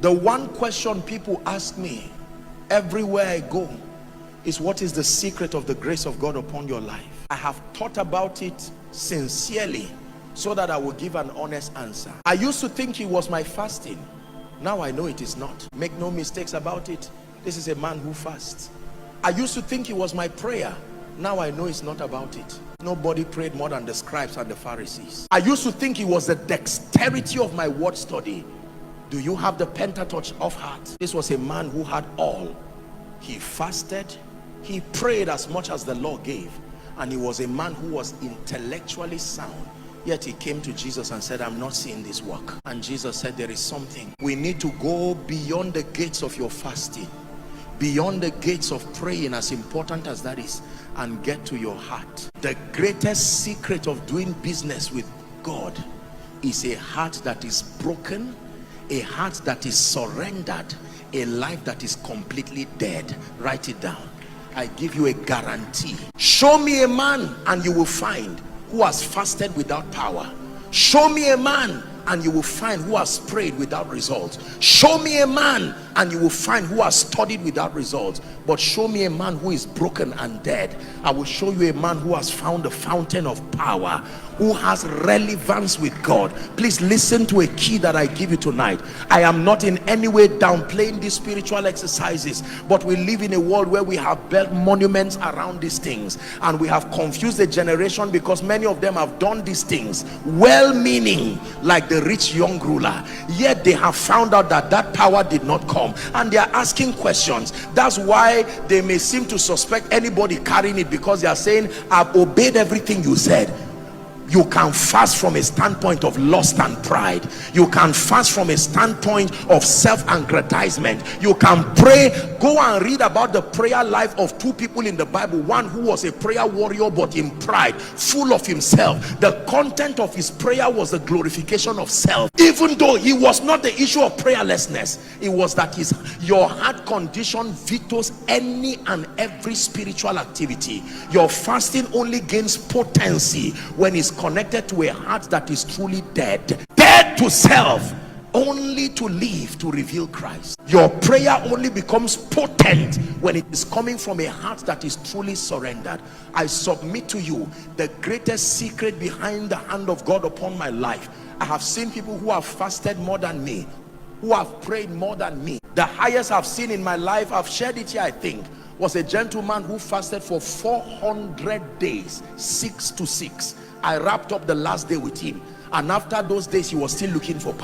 The one question people ask me everywhere I go is, what is the secret of the grace of God upon your life? I have thought about it sincerely so that I will give an honest answer. I used to think it was my fasting. Now I know it is not. Make no mistakes about it. This is a man who fasts. I used to think it was my prayer. Now I know it's not about it. Nobody prayed more than the scribes and the Pharisees. I used to think it was the dexterity of my word study. Do you have the Pentateuch of heart? This was a man who had all. He fasted, he prayed as much as the law gave, and he was a man who was intellectually sound. Yet he came to Jesus and said, I'm not seeing this work. And Jesus said, there is something. We need to go beyond the gates of your fasting, beyond the gates of praying, as important as that is, and get to your heart. The greatest secret of doing business with God is a heart that is broken, a heart that is surrendered, a life that is completely dead. Write it down. I give you a guarantee. Show me a man and you will find who has fasted without power. Show me a man and you will find who has prayed without results. Show me a man and you will find who has studied without results. But show me a man who is broken and dead. I will show you a man who has found the fountain of power, who has relevance with God. Please listen to a key that I give you tonight. I am not in any way downplaying these spiritual exercises, but we live in a world where we have built monuments around these things, and we have confused the generation because many of them have done these things well-meaning, like the rich young ruler, yet they have found out that that power did not come, and they are asking questions. That's why they may seem to suspect anybody carrying it, because they are saying, I've obeyed everything you said. You can fast from a standpoint of lust and pride. You can fast from a standpoint of self-aggrandizement. You can pray. Go and read about the prayer life of two people in the Bible. One who was a prayer warrior but in pride, full of himself. The content of his prayer was the glorification of self. Even though it was not the issue of prayerlessness, it was that your heart condition vetoes any and every spiritual activity. Your fasting only gains potency when it's connected to a heart that is truly dead to self, only to live to reveal Christ. Your prayer only becomes potent when it is coming from a heart that is truly surrendered. I submit to you the greatest secret behind the hand of God upon my life. I have seen people who have fasted more than me, who have prayed more than me. The highest I've seen in my life, I've shared it here, I think, was a gentleman who fasted for 400 days, 6 to 6. I wrapped up the last day with him, and after those days he was still looking for power.